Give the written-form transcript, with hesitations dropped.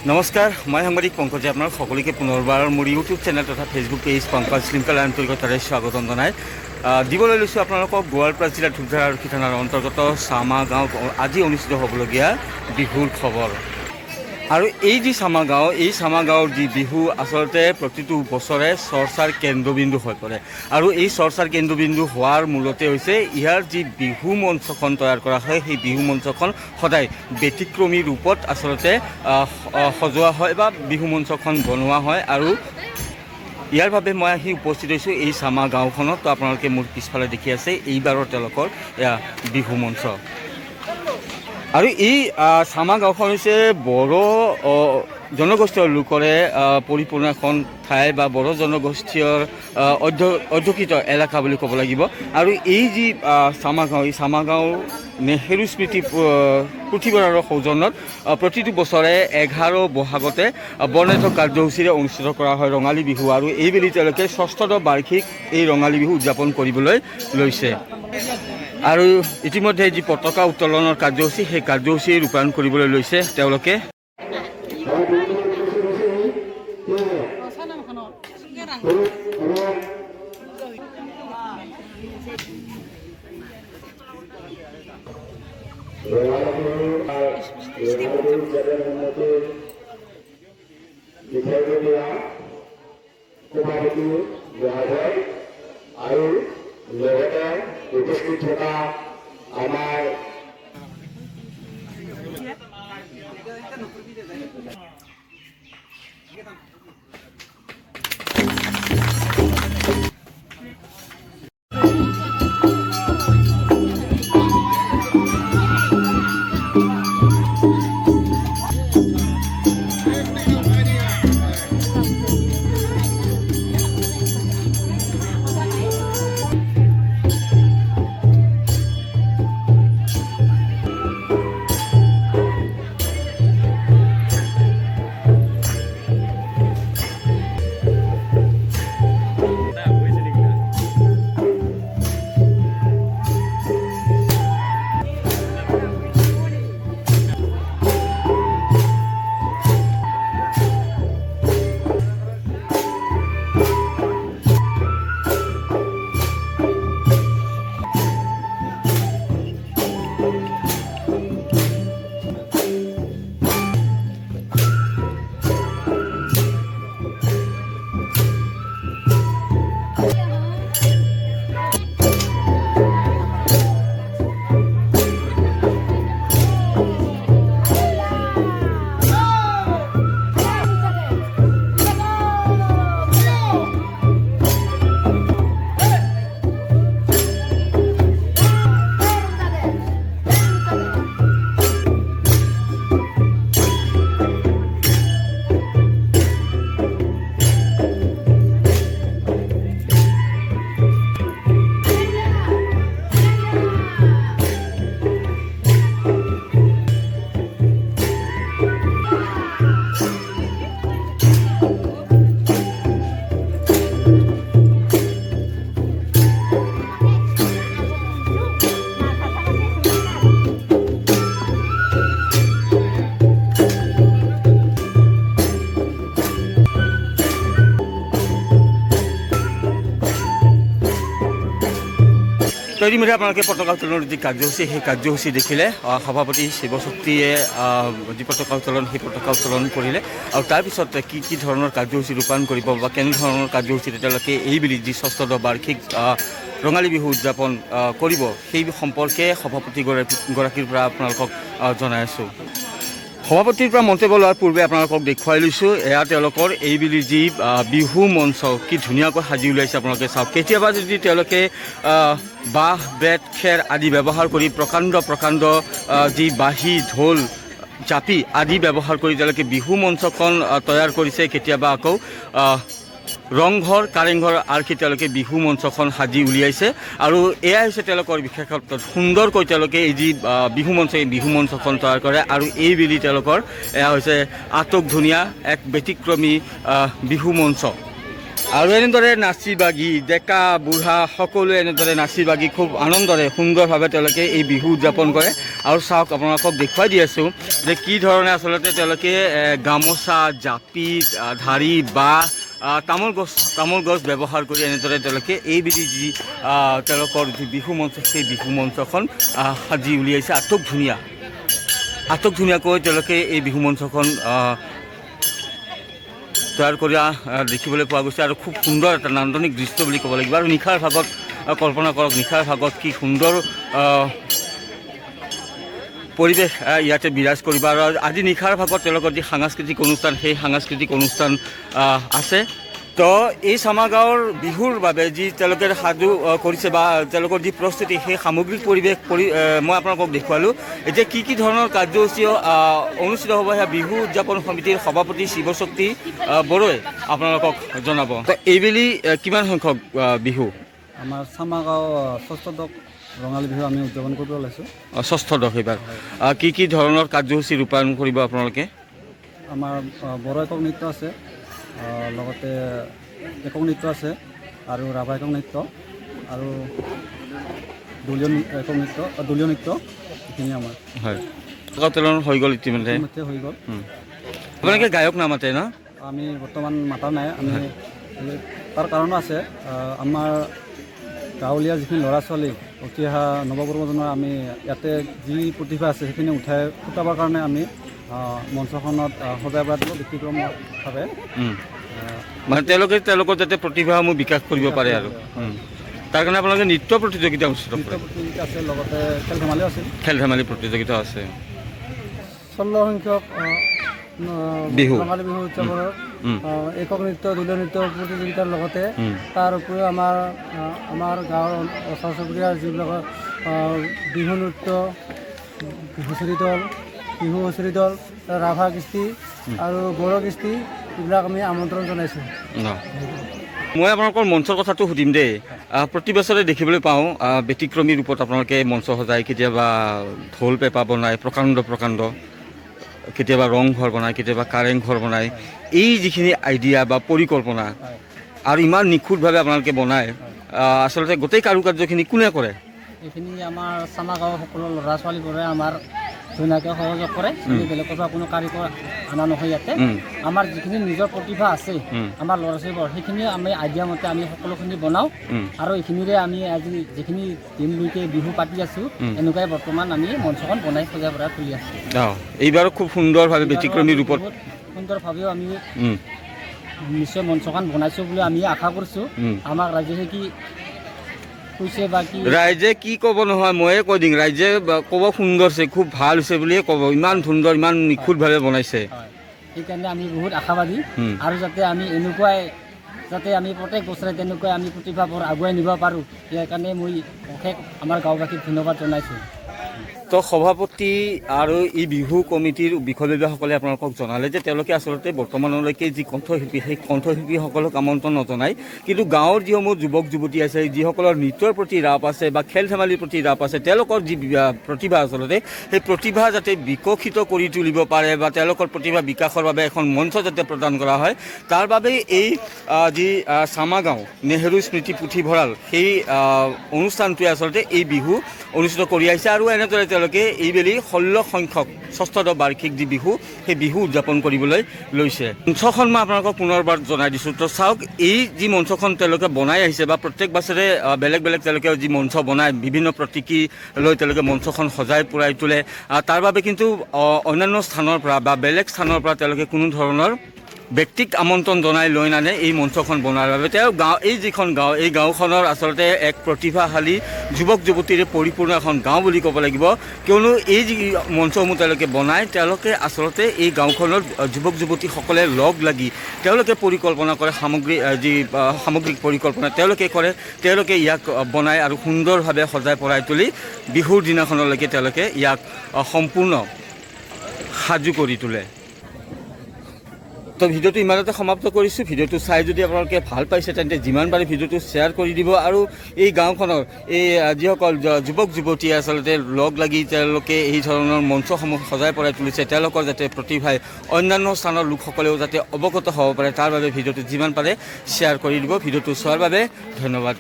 নমস্কাৰ, মই সাংবাদিক পংকজে আপোনাক সকলোকে পুনৰবাৰ মোৰ ইউটিউব চেনেল তথা ফেচবুক পেজ পংকজ লিংকল আন্তৰিকতাৰে স্বাগতম জনাই দিবলৈ লৈছোঁ আপোনালোকক গোৱালপাৰা জিলাৰ ধূপধাৰা আৰক্ষী থানাৰ অন্তৰ্গত চামা গাঁও আজি অনুষ্ঠিত হ'বলগীয়া বিহুৰ খবৰ। আৰু এই যি চামা গাঁৱৰ যি বিহু আচলতে প্ৰতিটো বছৰে চৰ্চাৰ কেন্দ্ৰবিন্দু হৈ পৰে। আৰু এই চৰ্চাৰ কেন্দ্ৰবিন্দু হোৱাৰ মূলতে হৈছে ইয়াৰ যি বিহু মঞ্চখন তৈয়াৰ কৰা হয়, সেই বিহু মঞ্চখন সদায় ব্যতিক্ৰমী ৰূপত আচলতে সজোৱা হয় বা বিহু মঞ্চখন বনোৱা হয়। আৰু ইয়াৰ বাবে মই আহি উপস্থিত হৈছোঁ এই চামা গাঁওখনত। তো আপোনালোকে মোৰ পিছফালে দেখি আছে এইবাৰৰ তেওঁলোকৰ বিহু মঞ্চ। আৰু এই চামা গাঁওখন হৈছে বড়ো জনগোষ্ঠীয় লোকৰে পৰিপূৰ্ণ এখন ঠাই বা বড়ো জনগোষ্ঠীয় অধ্যুষিত এলেকা বুলি ক'ব লাগিব। আৰু এই যি চামা গাঁও, এই চামা গাঁও নেহেৰু স্মৃতি পুথিভঁৰালৰ সৌজন্যত প্ৰতিটো বছৰে 11 বহাগতে বৰ্ণাঢ্য কাৰ্যসূচীৰে অনুষ্ঠিত কৰা হয় ৰঙালী বিহু। আৰু এইবেলি তেওঁলোকে 6ম বাৰ্ষিক এই ৰঙালী বিহু উদযাপন কৰিবলৈ লৈছে। আৰু ইতিমধ্যে যি পতাকা উত্তোলনৰ কাৰ্যসূচী, সেই কাৰ্যসূচী ৰূপায়ণ কৰিবলৈ লৈছে তেওঁলোকে। আৰু লগতে উপস্থিত থকা আমাৰ ইতিমধ্যে আপোনালোকে পতাকা উত্তোলনৰ যি কাৰ্যসূচী, সেই কাৰ্যসূচী দেখিলে সভাপতি শিৱশক্তিয়ে যি পতাকা উত্তোলন, সেই পতাকা উত্তোলন কৰিলে। আৰু তাৰপিছত কি ধৰণৰ কাৰ্যসূচী ৰূপায়ণ কৰিব বা কেনেধৰণৰ কাৰ্যসূচীৰে তেওঁলোকে এইবেলি যি 6ম বাৰ্ষিক ৰঙালী বিহু উদযাপন কৰিব, সেই সম্পৰ্কে সভাপতিগৰাকীৰ পৰা আপোনালোকক জনাই আছোঁ। সভাপতিৰ পৰা মন্তব্য লোৱাৰ পূৰ্বে আপোনালোকক দেখুৱাই লৈছোঁ এয়া তেওঁলোকৰ এইবেলি যি বিহু মঞ্চ কি ধুনীয়াকৈ সাজি উলিয়াইছে আপোনালোকে চাওক। কেতিয়াবা যদি তেওঁলোকে বাঁহ, বেত, খেৰ আদি ব্যৱহাৰ কৰি প্ৰকাণ্ড যি বাঁহী, ঢোল, জাপি আদি ব্যৱহাৰ কৰি তেওঁলোকে বিহু মঞ্চখন তৈয়াৰ কৰিছে, কেতিয়াবা আকৌ ৰংঘৰ, কাৰেংঘৰ আৰ্কি তেওঁলোকে বিহু মঞ্চখন সাজি উলিয়াইছে। আৰু এয়াই হৈছে তেওঁলোকৰ বিশেষত্ব। সুন্দৰকৈ তেওঁলোকে এই যি বিহু মঞ্চখন তৈয়াৰ কৰে। আৰু এইবেলি তেওঁলোকৰ এয়া হৈছে আটক ধুনীয়া এক ব্যতিক্ৰমী বিহু মঞ্চ। আৰু এনেদৰে নাচি বাগি ডেকা বুঢ়া সকলোৱে এনেদৰে নাচি বাগি খুব আনন্দৰে সুন্দৰভাৱে তেওঁলোকে এই বিহু উদযাপন কৰে। আৰু চাওক আপোনালোকক দেখুৱাই দি আছোঁ যে কি ধৰণে আচলতে তেওঁলোকে গামোচা জাপি ধাৰি বা তামোল গছ ব্যৱহাৰ কৰি এনেদৰে তেওঁলোকে এইবিধি যি তেওঁলোকৰ যি বিহু মঞ্চ সেই বিহু মঞ্চখন সাজি উলিয়াইছে। আটক ধুনীয়াকৈ তেওঁলোকে এই বিহু মঞ্চখন তৈয়াৰ কৰি দেখিবলৈ পোৱা গৈছে। আৰু খুব সুন্দৰ এটা নান্দনিক দৃশ্য বুলি ক'ব লাগিব। আৰু নিশাৰ ভাগত কল্পনা কৰক, নিশাৰ ভাগত কি সুন্দৰ পৰিৱেশ ইয়াতে বিৰাজ কৰিব। আৰু আজি নিশাৰ ভাগত তেওঁলোকৰ যি সাংস্কৃতিক অনুষ্ঠান সেই সাংস্কৃতিক অনুষ্ঠান আছে। তো এই চামা গাঁৱৰ বিহুৰ বাবে যি তেওঁলোকে সাজু কৰিছে বা তেওঁলোকৰ যি প্ৰস্তুতি সেই সামগ্ৰিক পৰিৱেশ মই আপোনালোকক দেখুৱালোঁ। এতিয়া কি ধৰণৰ কাৰ্যসূচী অনুষ্ঠিত হ'ব সেয়া বিহু উদযাপন সমিতিৰ সভাপতি শিৱশক্তি বড়োৱে আপোনালোকক জনাব। এইবেলি কিমান সংখ্যক বিহু? আমাৰ চামা গাঁও ষষ্ঠ ৰঙালী বিহু আমি উদযাপন কৰিব ওলাইছোঁ। ষষ্ঠ এইবাৰ কি ধৰণৰ কাৰ্যসূচী ৰূপায়ণ কৰিব আপোনালোকে? আমাৰ বড়ো একক নৃত্য আছে, লগতে একক নৃত্য আছে আৰু ৰাভা একক নৃত্য আৰু দলীয় নৃত্য এইখিনি আমাৰ হয় হৈ গ'ল ইতিমধ্যে হৈ গ'ল। আপোনালোকে গায়ক নামাতে ন? আমি বৰ্তমান মাতা নাই। আমি তাৰ কাৰণো আছে, আমাৰ গাঁৱলীয়া যিখিনি ল'ৰা ছোৱালী উঠি অহা নৱপ্ৰজন্মৰ আমি ইয়াতে যি প্ৰতিভা আছে সেইখিনি উঠাই ফুটাবৰ কাৰণে আমি মঞ্চখনত সজাই পৰাটো ব্যতিক্ৰমভাৱে মানে তেওঁলোকৰ যাতে প্ৰতিভাসমূহ বিকাশ কৰিব পাৰে। আৰু তাৰ কাৰণে আপোনালোকে নৃত্য প্ৰতিযোগিতা অনুষ্ঠিত কৰে? আছে, লগতে খেল ধেমালিও আছিল। খেল ধেমালি প্ৰতিযোগিতা আছে। 16 সংখ্যক বিহু ৰঙালী বিহু উদযাপনৰ একক নৃত্য দলীয় নৃত্য প্ৰতিযোগিতাৰ লগতে তাৰ উপৰিও আমাৰ গাঁৱৰ ওচৰ চুবুৰীয়া যিবিলাক বিহু নৃত্য, বিহু হুঁচৰি দল, ৰাভা কৃষ্টি আৰু বড়ো কৃষ্টি এইবিলাক আমি আমন্ত্ৰণ জনাইছোঁ। মই আপোনালোকৰ মঞ্চৰ কথাটো সুধিম দেই। প্ৰতি বছৰে দেখিবলৈ পাওঁ ব্যতিক্ৰমী ৰূপত আপোনালোকে মঞ্চ সজায়, কেতিয়াবা ঢোল পেঁপা বনায় প্ৰকাণ্ড, কেতিয়াবা ৰংঘৰ বনায়, কেতিয়াবা কাৰেং ঘৰ বনায়। এই যিখিনি আইডিয়া বা পৰিকল্পনা আৰু ইমান নিখুঁতভাৱে আপোনালোকে বনায়, আচলতে গোটেই কাৰুকাৰ্যখিনি কোনে কৰে? এইখিনি আমাৰ চামা গাঁৱৰ সকলো ল'ৰা ছোৱালীবোৰে আমাৰ ধুনীয়াকৈ সহযোগ কৰে। বেলেগৰ পৰা কোনো কাৰিকৰ অনা নহয় ইয়াতে। আমাৰ যিখিনি নিজৰ প্ৰতিভা আছে আমাৰ ল'ৰা ছোৱালীবোৰ সেইখিনি আমি আইডিয়া মতে আমি সকলোখিনি বনাওঁ। আৰু এইখিনিৰে আমি আজি যিখিনি দিনলৈকে বিহু পাতি আছোঁ এনেকুৱাই বৰ্তমান আমি মঞ্চখন বনাই সজাই পৰাই তুলি আছোঁ। এইবাৰো খুব সুন্দৰভাৱে ব্যতিক্ৰমী ৰূপত সুন্দৰভাৱেও আমি নিশ্চয় মঞ্চখন বনাইছোঁ বুলি আমি আশা কৰিছোঁ। আমাক ৰাইজে কি ৰাইজে কি ক'ব নহয় ময়ে কৈ দিম, ৰাইজে ক'ব সুন্দৰ হৈছে, খুব ভাল হৈছে বুলিয়ে ক'ব। ইমান সুন্দৰ, ইমান নিখুঁতভাৱে বনাইছে। সেইকাৰণে আমি বহুত আশাবাদী। আৰু যাতে আমি আমি প্ৰত্যেক বছৰে তেনেকৈ আমি প্ৰতিভাবোৰ আগুৱাই নিব পাৰোঁ, ইয়াৰ কাৰণে মই অশেষ আমাৰ গাঁওবাসীক ধন্যবাদ জনাইছোঁ। তো সভাপতি আৰু এই বিহু কমিটিৰ বিষয়ববীয়াসকলে আপোনালোকক জনালে যে তেওঁলোকে আচলতে বৰ্তমানলৈকে যি কণ্ঠশিল্পী সেই কণ্ঠশিল্পীসকলক আমন্ত্ৰণ নজনায়, কিন্তু গাঁৱৰ যিসমূহ যুৱক যুৱতী আছে, যিসকলৰ নৃত্যৰ প্ৰতি ৰাপ আছে বা খেল ধেমালিৰ প্ৰতি ৰাপ আছে, তেওঁলোকৰ যি প্ৰতিভা আচলতে সেই প্ৰতিভা যাতে বিকশিত কৰি তুলিব পাৰে বা তেওঁলোকৰ প্ৰতিভা বিকাশৰ বাবে এখন মঞ্চ যাতে প্ৰদান কৰা হয়, তাৰ বাবেই এই যি চামা গাঁও নেহেৰু স্মৃতি পুথিভঁৰাল সেই অনুষ্ঠানটোৱে আচলতে এই বিহু অনুষ্ঠিত কৰি আহিছে। আৰু এনেদৰে তেওঁলোকে এইবেলি 16 সংখ্যক ষষ্ঠ বাৰ্ষিক যি বিহু সেই বিহু উদযাপন কৰিবলৈ লৈছে। মঞ্চখন মই আপোনালোকক পুনৰবাৰ জনাই দিছোঁ। তো চাওক, এই যি মঞ্চখন তেওঁলোকে বনাই আহিছে বা প্ৰত্যেক বছৰে বেলেগ তেওঁলোকে যি মঞ্চ বনায়, বিভিন্ন প্ৰতীকী লৈ তেওঁলোকে মঞ্চখন সজাই পৰাই তোলে। তাৰ বাবে কিন্তু অন্যান্য স্থানৰ পৰা বা বেলেগ স্থানৰ পৰা তেওঁলোকে কোনো ধৰণৰ ব্যক্তিক আমন্ত্ৰণ জনাই লৈ নানে এই মঞ্চখন বনোৱাৰ বাবে। তেওঁ এই যিখন গাঁও, এই গাঁওখনৰ আচলতে এক প্ৰতিভাশালী যুৱক যুৱতীৰে পৰিপূৰ্ণ এখন গাঁও বুলি ক'ব লাগিব। কিয়নো এই যি মঞ্চসমূহ তেওঁলোকে বনায়, তেওঁলোকে আচলতে এই গাঁওখনৰ যুৱক যুৱতীসকলে লগ লাগি তেওঁলোকে পৰিকল্পনা কৰে, সামগ্ৰিক পৰিকল্পনা তেওঁলোকে কৰে, তেওঁলোকে ইয়াক বনায় আৰু সুন্দৰভাৱে সজাই পৰাই তুলি বিহুৰ দিনাখনলৈকে তেওঁলোকে ইয়াক সম্পূৰ্ণ সাজু কৰি তোলে। তো ভিডিঅ'টো ইমানতে সমাপ্ত কৰিছোঁ। ভিডিঅ'টো চাই যদি আপোনালোকে ভাল পাইছে তেন্তে যিমান পাৰে ভিডিঅ'টো শ্বেয়াৰ কৰি দিব আৰু এই গাঁওখনৰ এই যিসকল যুৱক যুৱতীয়ে আচলতে লগ লাগি তেওঁলোকে এই ধৰণৰ মঞ্চসমূহ সজাই পৰাই তুলিছে, তেওঁলোকৰ যাতে প্ৰতিভাই অন্যান্য স্থানৰ লোকসকলেও যাতে অৱগত হ'ব পাৰে তাৰ বাবে ভিডিঅ'টো যিমান পাৰে শ্বেয়াৰ কৰি দিব। ভিডিঅ'টো চোৱাৰ বাবে ধন্যবাদ।